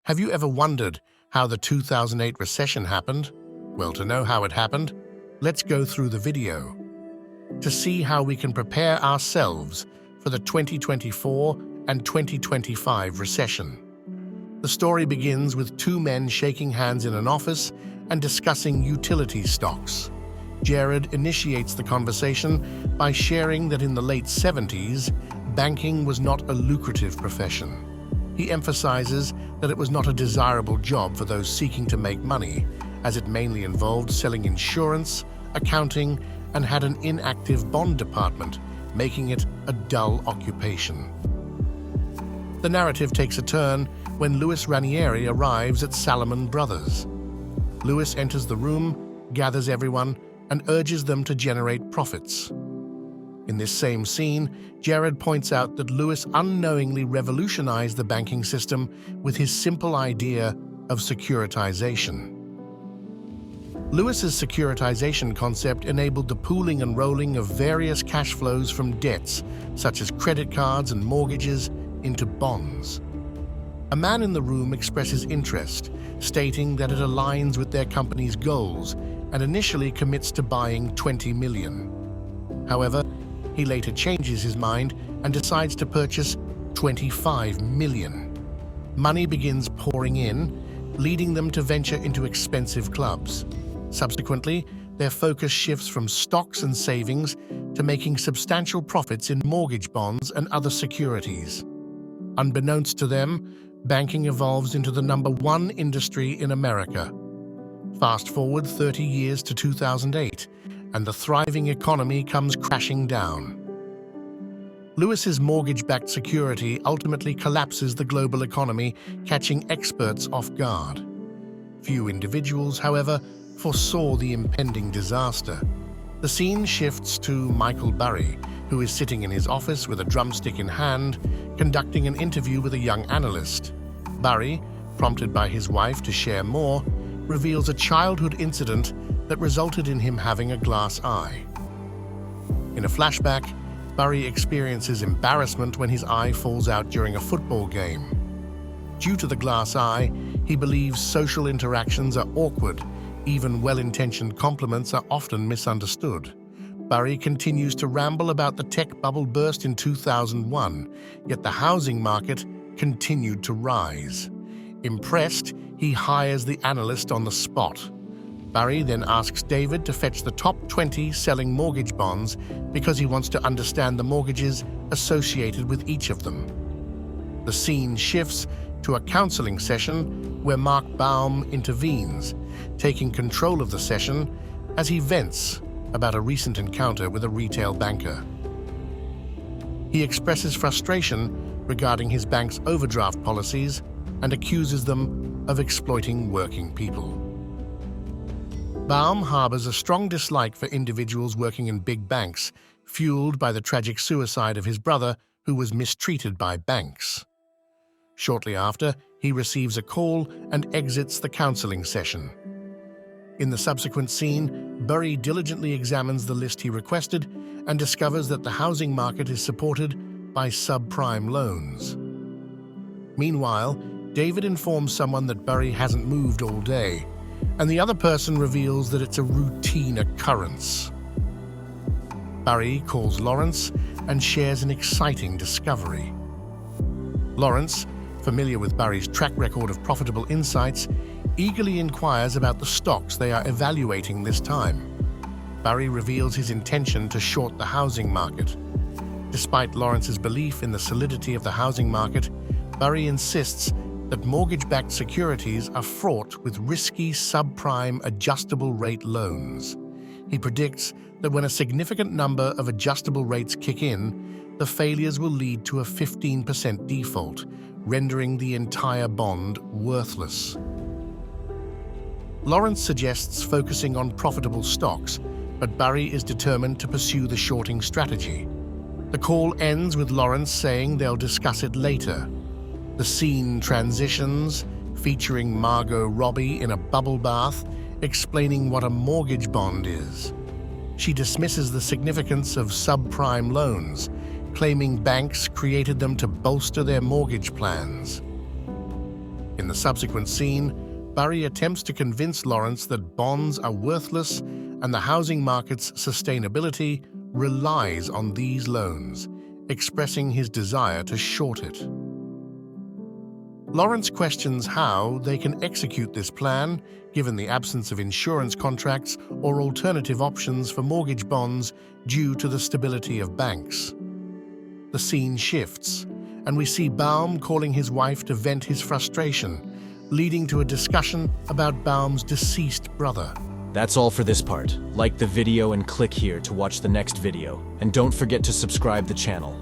Have you ever wondered how the 2008 recession happened? Well, to know how it happened, let's go through the video to see how we can prepare ourselves for the 2024 and 2025 recession. The story begins with two men shaking hands in an office and discussing utility stocks. Jared initiates the conversation by sharing that in the late 70s, banking was not a lucrative profession. He emphasizes that it was not a desirable job for those seeking to make money, as it mainly involved selling insurance, accounting, and had an inactive bond department, making it a dull occupation. The narrative takes a turn when Louis Ranieri arrives at Salomon Brothers. Louis enters the room, gathers everyone, and urges them to generate profits. In this same scene, Jared points out that Louis unknowingly revolutionized the banking system with his simple idea of securitization. Louis's securitization concept enabled the pooling and rolling of various cash flows from debts, such as credit cards and mortgages, into bonds. A man in the room expresses interest, stating that it aligns with their company's goals and initially commits to buying $20 million. However, he later changes his mind and decides to purchase $25 million. Money begins pouring in, leading them to venture into expensive clubs. Subsequently, their focus shifts from stocks and savings to making substantial profits in mortgage bonds and other securities. Unbeknownst to them, banking evolves into the #1 industry in America. Fast forward 30 years to 2008, and the thriving economy comes crashing down. Louis's mortgage-backed security ultimately collapses the global economy, catching experts off guard. Few individuals, however, foresaw the impending disaster. The scene shifts to Michael Burry, who is sitting in his office with a drumstick in hand, conducting an interview with a young analyst. Burry, prompted by his wife to share more, reveals a childhood incident that resulted in him having a glass eye. In a flashback, Burry experiences embarrassment when his eye falls out during a football game. Due to the glass eye, he believes social interactions are awkward. Even well-intentioned compliments are often misunderstood. Burry continues to ramble about the tech bubble burst in 2001, yet the housing market continued to rise. Impressed, he hires the analyst on the spot. Burry then asks David to fetch the top 20 selling mortgage bonds because he wants to understand the mortgages associated with each of them. The scene shifts to a counseling session where Mark Baum intervenes, taking control of the session as he vents about a recent encounter with a retail banker. He expresses frustration regarding his bank's overdraft policies and accuses them of exploiting working people. Baum harbors a strong dislike for individuals working in big banks, fueled by the tragic suicide of his brother, who was mistreated by banks. Shortly after, he receives a call and exits the counseling session. In the subsequent scene, Burry diligently examines the list he requested and discovers that the housing market is supported by subprime loans. Meanwhile, David informs someone that Burry hasn't moved all day, and the other person reveals that it's a routine occurrence. Burry calls Lawrence and shares an exciting discovery. Lawrence, familiar with Burry's track record of profitable insights, eagerly inquires about the stocks they are evaluating this time. Burry reveals his intention to short the housing market. Despite Lawrence's belief in the solidity of the housing market, Burry insists that mortgage-backed securities are fraught with risky subprime adjustable-rate loans. He predicts that when a significant number of adjustable rates kick in, the failures will lead to a 15% default, rendering the entire bond worthless. Lawrence suggests focusing on profitable stocks, but Burry is determined to pursue the shorting strategy. The call ends with Lawrence saying they'll discuss it later. The scene transitions, featuring Margot Robbie in a bubble bath, explaining what a mortgage bond is. She dismisses the significance of subprime loans, claiming banks created them to bolster their mortgage plans. In the subsequent scene, Barry attempts to convince Lawrence that bonds are worthless and the housing market's sustainability relies on these loans, expressing his desire to short it. Lawrence questions how they can execute this plan, given the absence of insurance contracts or alternative options for mortgage bonds due to the stability of banks. The scene shifts, and we see Baum calling his wife to vent his frustration, leading to a discussion about Baum's deceased brother. That's all for this part. Like the video and click here to watch the next video. And don't forget to subscribe the channel.